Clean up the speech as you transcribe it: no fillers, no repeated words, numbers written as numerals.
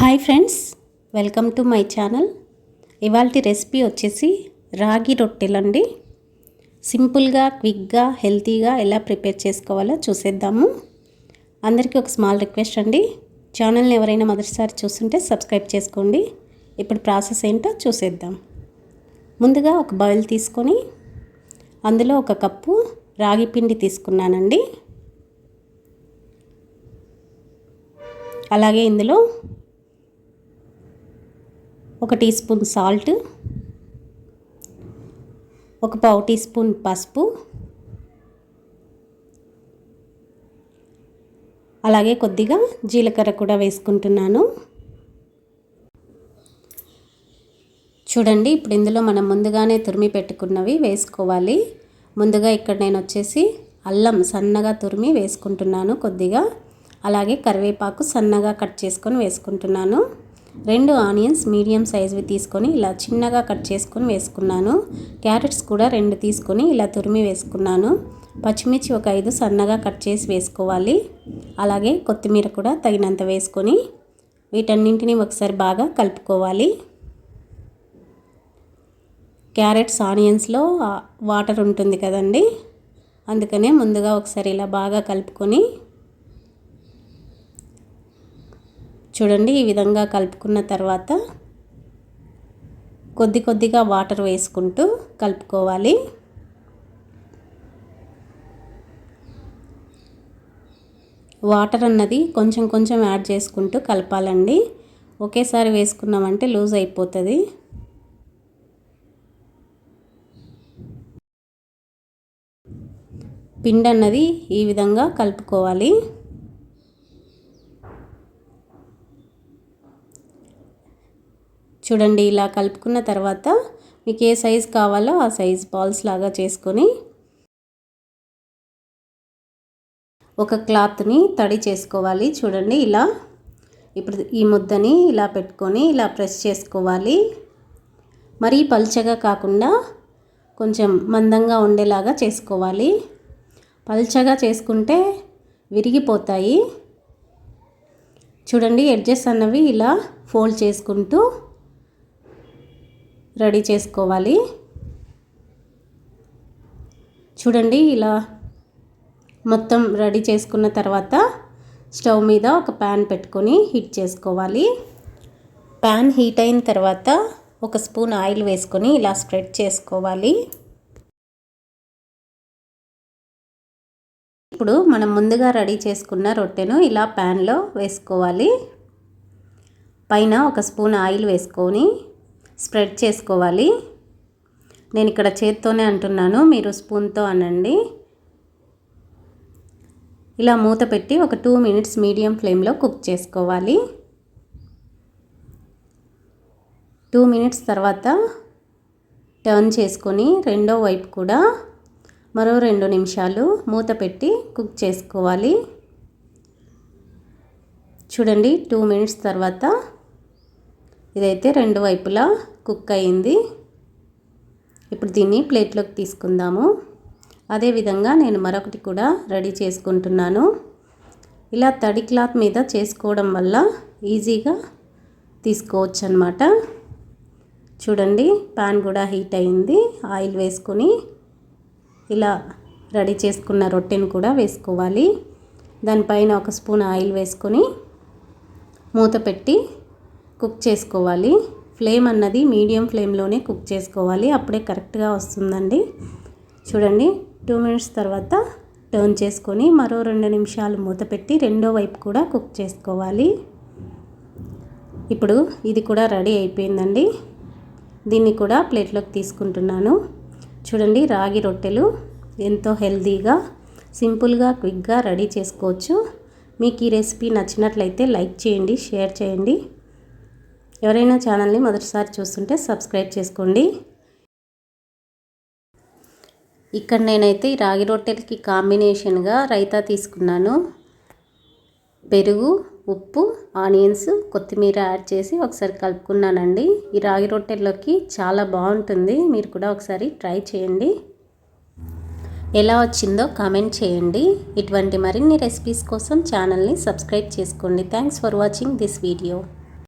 Hi friends, welcome to my channel. ఇవాల్టి recipe వచ్చేసి రాగి రొట్టెలండి. సింపుల్గా, క్విక్గా, హెల్తీగా ఎలా ప్రిపేర్ చేసుకోవాలో చూసేద్దాము. అందరికీ ఒక స్మాల్ రిక్వెస్ట్ అండి, ఛానల్ని ఎవరైనా మొదటిసారి చూస్తుంటే సబ్స్క్రైబ్ చేసుకోండి. ఇప్పుడు ప్రాసెస్ ఏంటో చూసేద్దాం. ముందుగా ఒక బౌల్ తీసుకొని అందులో ఒక కప్పు రాగి పిండి తీసుకున్నానండి. అలాగే ఇందులో ఒక టీ స్పూన్ సాల్ట్, ఒక పావు టీ స్పూన్ పసుపు, అలాగే కొద్దిగా జీలకర్ర కూడా వేసుకుంటున్నాను. చూడండి, ఇప్పుడు ఇందులో మనం ముందుగానే తురిమి పెట్టుకున్నవి వేసుకోవాలి. ముందుగా ఇక్కడ నేను వచ్చేసి అల్లం సన్నగా తురిమి వేసుకుంటున్నాను కొద్దిగా. అలాగే కరివేపాకు సన్నగా కట్ చేసుకొని వేసుకుంటున్నాను. 2 ఆనియన్స్ మీడియం సైజ్వి తీసుకొని ఇలా చిన్నగా కట్ చేసుకొని వేసుకున్నాను. క్యారెట్స్ కూడా 2 తీసుకొని ఇలా తురిమి వేసుకున్నాను. పచ్చిమిర్చి ఒక 5 సన్నగా కట్ చేసి వేసుకోవాలి. అలాగే కొత్తిమీర కూడా తగినంత వేసుకొని వీటన్నింటినీ ఒకసారి బాగా కలుపుకోవాలి. క్యారెట్స్ ఆనియన్స్లో వాటర్ ఉంటుంది కదండి, అందుకనే ముందుగా ఒకసారి ఇలా బాగా కలుపుకొని చూడండి. ఈ విధంగా కలుపుకున్న తర్వాత కొద్దిగా వాటర్ వేసుకుంటూ కలుపుకోవాలి. వాటర్ అన్నది కొంచెం యాడ్ చేసుకుంటూ కలపాలండి. ఒకేసారి వేసుకున్నామంటే లూజ్ అయిపోతుంది. పిండి అన్నది ఈ విధంగా కలుపుకోవాలి. చూడండి, ఇలా కలుపుకున్న తర్వాత మీకు ఏ సైజు కావాలో ఆ సైజ్ బాల్స్ లాగా చేసుకొని ఒక క్లాత్ని తడి చేసుకోవాలి. చూడండి, ఇలా ఇప్పుడు ఈ ముద్దని ఇలా పెట్టుకొని ఇలా ప్రెస్ చేసుకోవాలి. మరీ పల్చగా కాకుండా కొంచెం మందంగా ఉండేలాగా చేసుకోవాలి. పల్చగా చేసుకుంటే విరిగిపోతాయి. చూడండి, ఎడ్జెస్ అన్నవి ఇలా ఫోల్డ్ చేసుకుంటూ రెడీ చేసుకోవాలి. చూడండి, ఇలా మొత్తం రెడీ చేసుకున్న తర్వాత స్టవ్ మీద ఒక ప్యాన్ పెట్టుకొని హీట్ చేసుకోవాలి. ప్యాన్ హీట్ అయిన తర్వాత ఒక స్పూన్ ఆయిల్ వేసుకొని ఇలా స్ప్రెడ్ చేసుకోవాలి. ఇప్పుడు మనం ముందుగా రెడీ చేసుకున్న రొట్టెను ఇలా ప్యాన్లో వేసుకోవాలి. పైన ఒక స్పూన్ ఆయిల్ వేసుకొని స్ప్రెడ్ చేసుకోవాలి. నేను ఇక్కడ చేత్తోనే అంటున్నాను, మీరు స్పూన్తో అనండి. ఇలా మూత పెట్టి ఒక 2 మినిట్స్ మీడియం ఫ్లేమ్లో కుక్ చేసుకోవాలి. 2 మినిట్స్ తర్వాత టర్న్ చేసుకొని రెండో వైపు కూడా మరో 2 నిమిషాలు మూత పెట్టి కుక్ చేసుకోవాలి. చూడండి, 2 మినిట్స్ తర్వాత ఇదైతే 2 వైపులా కుక్ అయింది. ఇప్పుడు దీన్ని ప్లేట్లోకి తీసుకుందాము. అదేవిధంగా నేను మరొకటి కూడా రెడీ చేసుకుంటున్నాను. ఇలా తడి క్లాత్ మీద చేసుకోవడం వల్ల ఈజీగా తీసుకోవచ్చు అన్నమాట. చూడండి, ప్యాన్ కూడా హీట్ అయింది. ఆయిల్ వేసుకొని ఇలా రెడీ చేసుకున్న రొట్టెను కూడా వేసుకోవాలి. దానిపైన ఒక స్పూన్ ఆయిల్ వేసుకొని మూత పెట్టి కుక్ చేసుకోవాలి. ఫ్లేమ్ అన్నది మీడియం ఫ్లేమ్లోనే కుక్ చేసుకోవాలి, అప్పుడే కరెక్ట్గా వస్తుందండి. చూడండి, 2 మినిట్స్ తర్వాత టర్న్ చేసుకొని మరో 2 నిమిషాలు మూత పెట్టి రెండో వైపు కూడా కుక్ చేసుకోవాలి. ఇప్పుడు ఇది కూడా రెడీ అయిపోయిందండి. దీన్ని కూడా ప్లేట్లోకి తీసుకుంటున్నాను. చూడండి, రాగి రొట్టెలు ఎంతో హెల్తీగా, సింపుల్గా, క్విక్గా రెడీ చేసుకోవచ్చు. మీకు ఈ రెసిపీ నచ్చినట్లయితే లైక్ చేయండి, షేర్ చేయండి. ఎవరైనా ఛానల్ని మొదటిసారి చూస్తుంటే సబ్స్క్రైబ్ చేసుకోండి. ఇక్కడ నేనైతే ఈ రాగి రొట్టెలకి కాంబినేషన్గా రైతా తీసుకున్నాను. పెరుగు, ఉప్పు, ఆనియన్స్, కొత్తిమీర యాడ్ చేసి ఒకసారి కలుపుకున్నానండి. ఈ రాగి రొట్టెల్లోకి చాలా బాగుంటుంది. మీరు కూడా ఒకసారి ట్రై చేయండి. ఎలా వచ్చిందో కామెంట్ చేయండి. ఇటువంటి మరిన్ని రెసిపీస్ కోసం ఛానల్ని సబ్స్క్రైబ్ చేసుకోండి. Thanks for watching this video.